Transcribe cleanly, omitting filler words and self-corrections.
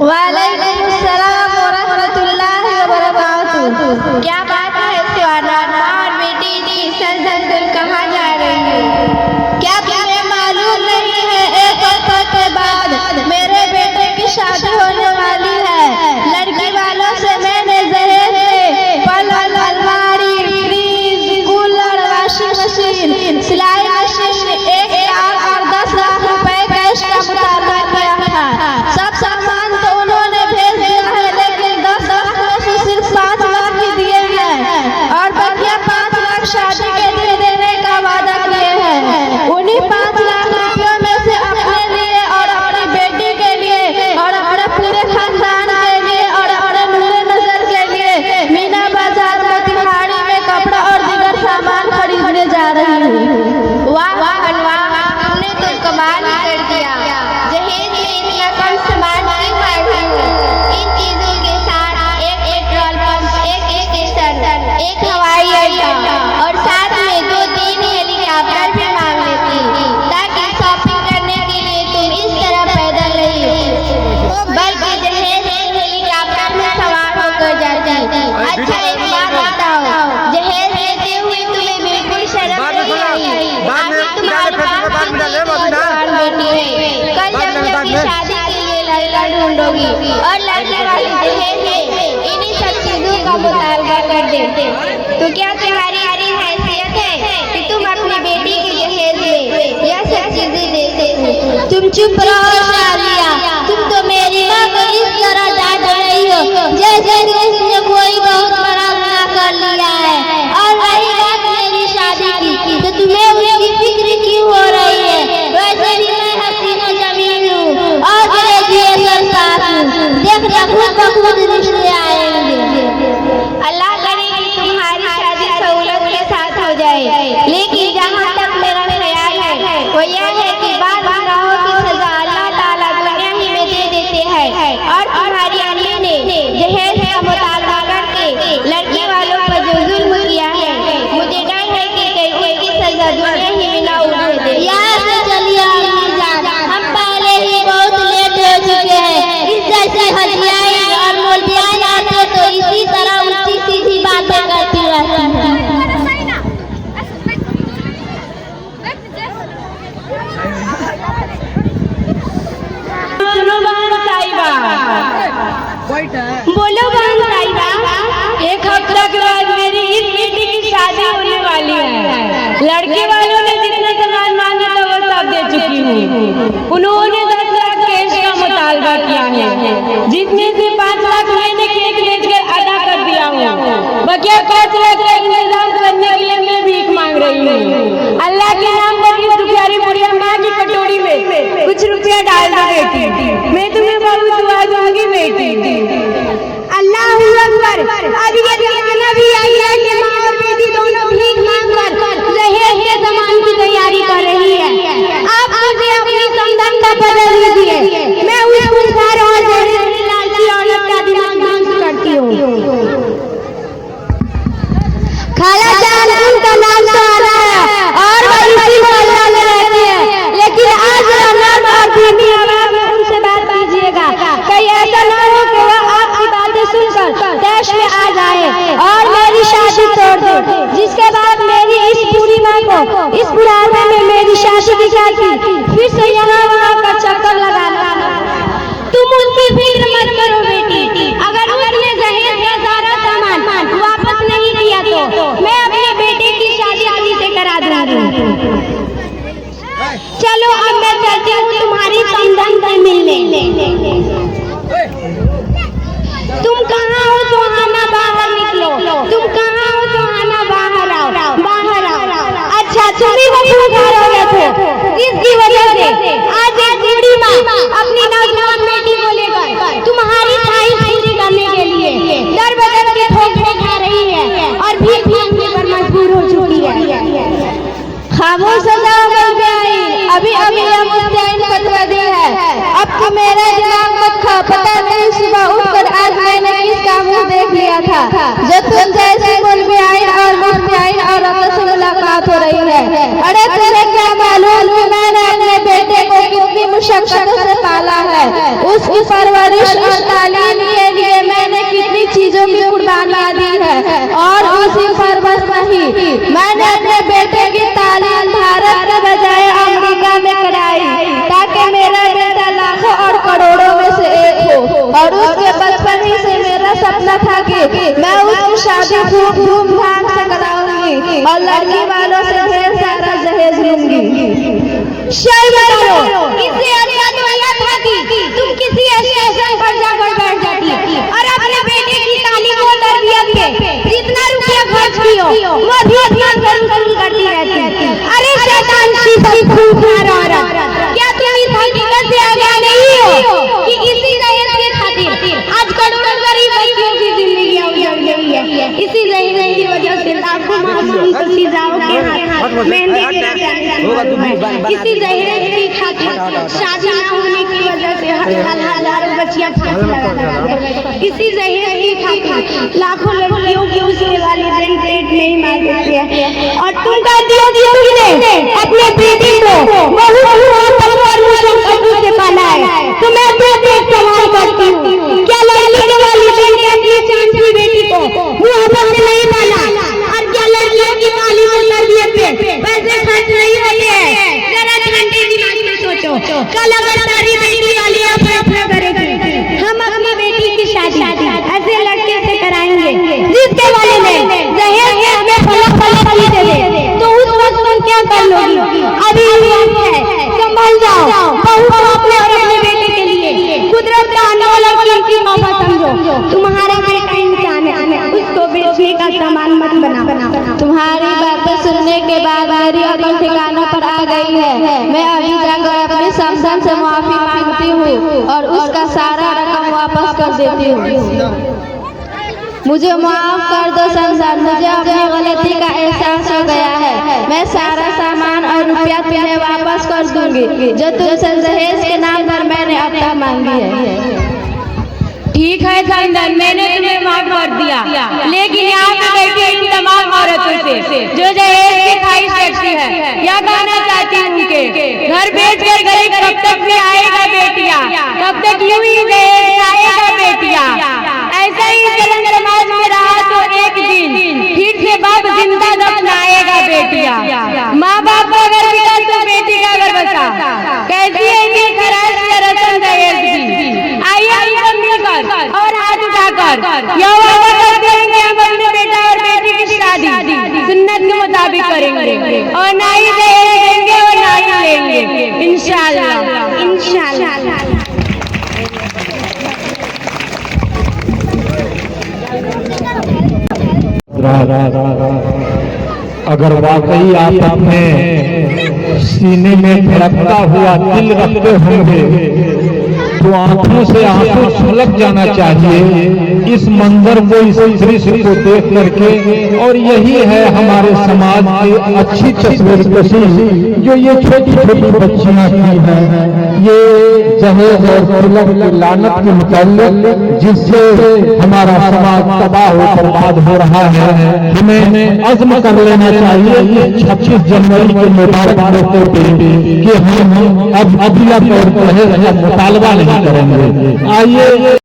वालेकुम अस्सलाम व रहमतुल्लाहि व बरकातुहू। क्या बात है सुहाना, माँ और बेटी की सर कहाँ जा रही है? क्या तुम्हें मालूम नहीं है एक हफ्ते के बाद मेरे बेटे की शादी होने वाली है। लड़की वालों से मैंने दहेज में पलंग, अलमारी, फ्रिज, कूलर, वॉशिंग मशीन, सिलाई मशीन 1 लाख और 10 लाख रुपए कैश का मुतालबा किया था। सब सामान तो उन्होंने भेज दिया है, लेकिन 10 लाख में से सिर्फ 5 लाख ही दिए हैं और बकिया 5 लाख शादी के दिन देने का वादा किए हैं। उन्हीं 5 लाख रुपयों में से अपने लिए और अपनी बेटी के लिए और अपने पूरे खानदान के लिए और अपने नूरे नजर के लिए मीना बाजार मोतिहारी में कपड़ा और दीगर सामान खरीदने जा रही हूँ। वाह वाह वाह, तुमने तो कमाल कर दिया। जहेज में इतना कम सामान क्यों मांगी हो? इन चीजों के साथ एक पेट्रोल पंप, एक स्टेशन, एक हवाई अड्डा और साथ में 2-3 हेलीकॉप्टर भी मांग लेती, ताकि शॉपिंग करने के लिए तुम इस तरह पैदल नहीं बल्कि जहेज हेलीकॉप्टर में सवार होकर जाती। अच्छा एक बात बताओ, जहेज लेते हुए तुम्हें बिल्कुल शर्म नहीं आई? तुम्हारे पास बेटी है, कल जब शादी के लिए लड़का ढूंढोगी और लड़के वाली दहेज में इन्हीं सब चीजों का मुतालबा कर देते, तो क्या तुम्हारी हैसियत है कि तुम अपनी बेटी की दहेज में यह सब चीजें देते हो? तुम चुप रहो शालिया, तुम तो मेरी माँ को इस तरह डांट रही हो जैसे उसने कोई बहुत बड़ा गुनाह कर लिया है। और रही बात मेरी शादी की, तो तुम्हें उसकी फिक्र क्यों हो रही है? वैसे भी मैं हसीना जमीन हूँ और ग्रेजुएशन पास हूँ। देख खुद रिश्ते आएंगे। अल्लाह करे कि तुम्हारी शादी सहूलत के साथ हो जाए, लेकिन जहाँ तक मेरा ख्याल है वो यह है कि बाद गुनाहों की सजा अल्लाह ताला दुनिया ही में दे देते हैं। और तुम्हारी अम्मी ने दहेज का मुतालबा करके लड़की वालों पर जो जुल्म किया है, मुझे डर है कि कहीं उसकी सजा दुनिया ही में ना उड़े दे। यहाँ से चलिए अम्मी जान, हम पहले ही बहुत लेट हो चुके हैं। इस जैसे हजियाएं और मौलवियाएं आते तो इसी तरह उल्टी सीधी बातें करती रहती हैं। बोलो बहन साहिबा, एक हफ्ते के बाद मेरी इस बेटी की शादी होने वाली है। लड़के वालों ने जितने सामान मांगे था वो सब दे चुकी हूँ। उन्होंने 10 लाख कैश का मुतालबा किया है, जिसमें से 5 लाख मैंने केक बेचकर अदा कर दिया हूँ। बकिया 5 लाख का इंतजाम करने के लिए मैं भीख मांग रही हूँ। अल्लाह के नाम पर इस दुखियारी बुढ़िया माँ की कटोरी में कुछ रुपया डाल दो बेटी, मैं तुम्हें बहुत दुआ दूंगी बेटी। अल्लाह अकबर। अब ये जमाना भी आई है कि माँ और बेटी दोनों भीख मांगकर दहेज के सामान की तैयारी कर रही है। आप मुझे अपनी समझता बदल दीजिए, मैं उस गुनहगार और लालची औरत का दिमाग ध्वंस करती हूँ। खाला जान उनका नाम तो आना है और वो इसी मोहल्ला में रहती है, लेकिन आज नर्म और धीमी आवाज में उनसे बात कीजिएगा। कहीं ऐसा ना हो कि वह आपकी बातें सुनकर देश में आ जाए और मेरी शादी तोड़ दे, जिसके बाद मेरी इस पूरी माँ को इस बुढ़ापे में मेरी शादी की शादी फिर से यहाँ वहाँ का चक्कर लगाना। तुम उनकी फिक्र मत करो बेटी, अगर उसने दहेज का सारा सामान वापस नहीं दिया तो मैं अपनी बेटी की शादी अभी से करा दूंगी। चलो अब मैं चलती हूँ तुम्हारी समधन से मिलने। तुम कहाँ हो तो आना, बाहर निकलो। तुम कहाँ हो तो आना, बाहर आओ, बाहर आओ। अच्छा तुम्ही को पुकार हो गए थे, इसकी वजह से आज एक बूढ़ी माँ अपनी नौजवान बेटी को लेकर तुम्हारी ख्वाहिश पूरी करने के लिए दर बदर के ठोकरे खा रही है और भीख मांगने पर मजबूर हो चुकी है। खामोश हो जाओ मुल्तान, अभी हम मुल्तान फतवा दी है। अब तो मेरा दिमाग मत खा, पता नहीं सुबह उठकर आज मैंने किसका मुंह देख लिया था जो तुम जैसे मुल्तान और मुल्तान और औरत से मुलाकात हो रही है। अरे तुम्हें क्या मालूम कि मैंने अपने बेटे को कितनी मुशक्कत से पाला है, उसकी परवरिश और शर्म करो, इससे अच्छा तो यह था कि तुम किसी स्टेशन पर जाकर बैठ जाती और अपने बेटे की तालीम और तरबियत पे जितना रुपया खर्च कियो वो भी इतना वसूल करती रहती। अरे शैतान शीशम खूंखार औरत, क्या तुम इस हकीकत से आगाह नहीं हो कि इसी दहेज के खातिर आज करोड़ों गरीब बच्चों की जिंदगी उजड़ गई है। इसी दहेज की वजह से लाखों मासूम कशीदाओं के हाथ मेहंदी गिरा जाने, इसी दहेज की खातिर शादी न होने की वजह से हजारों बच्चियां फांसी लगा गई। इसी दहेज की खातिर लाखों लड़कियों की उसके वालिदैन पेट में ही मार देते हैं। और तुम कहती हो तुमने अपने बेटे को बहुत से पाला है, तो मैं एक सवाल करती हूँ, क्या लड़की के वालिदैन ने अपनी चांदी बेटी को मुहब्बत से नहीं पाला? और क्या लड़कियों की तालीम और तरबियत पे पैसे खर्च नहीं होते हैं? जरा ठंडे दिमाग में सोचो, कल अगर सारी बेटी वाली फैसला करेगी हम अपनी बेटी की शादी ऐसे लड़के से कराएंगे जिसके वाले ने दहेज में हमें फलक चीजें दे, तो उस वक्त तुम क्या कर लोगी? अभी है, संभल जाओ। बहू को अपने और अपने बेटे के लिए कुदरत का अनमोल और कीमती मौका समझो। तुम्हारा बेटा इंसान है, उसको बेचने का सामान मत बना। तुम्हारी बातें सुनने के बाद मेरी अकल ठिकाने पर आ गई है। मैं अभी जाकर अपने समधन से माफी मांगती हूँ और उसका सारा रकम वापस कर देती हूँ। मुझे माफ कर दो समधन, मुझे अपनी गलती का एहसास हो गया है। मैं सारा सामान और रुपया तुम्हें वापस कर दूंगी जो तुमसे दहेज के नाम पर मैंने अब तक मांगी है। ठीक है समधन, मैंने तुम्हें माफ कर दिया, लेकिन यहाँ पे बैठी इन तमाम औरतों से जो दहेज की ख्वाहिश रखती है, यह कहना चाहती हूँ उनके घर बेच कर गरीब कब तक भी आएगा बेटिया, कब तक यूं ही दहेज आएगा बेटिया। ऐसा ही चलन समाज में रहा तो एक दिन फिर से बाप जिंदा दफनाएगा बेटिया। माँ बाप का घर बिका तो बेटी का घर बसा, कैसी है ये खराज रसम दहेज की। आइए हम मिलकर और हाथ उठाकर यह वादा करते हैं कि हम अपने बेटा और बेटी की शादी सुन्नत के मुताबिक करेंगे और ना ही दहेज देंगे और ना ही लेंगे, इंशाअल्लाह इंशाअल्लाह। अगर वाकई आप अपने सीने में धड़कता हुआ दिल रखते होंगे तो आंखों से आंसू छलक जाना चाहिए इस मंजर को, इस दृश्य को देख करके। और यही है हमारे समाज की अच्छी तस्वीर कशी जो ये छोटी छोटी बच्चियां की हैं, ये दहेज और तिलक की लानत के मुताल्लिक जिससे हमारा समाज तबाह हो बर्बाद हो रहा है। हमें अज़्म कर लेना चाहिए 26 जनवरी के मुबारक मौके पे कि हम अब अगला तौर पर मुतालबा नहीं करेंगे। आइए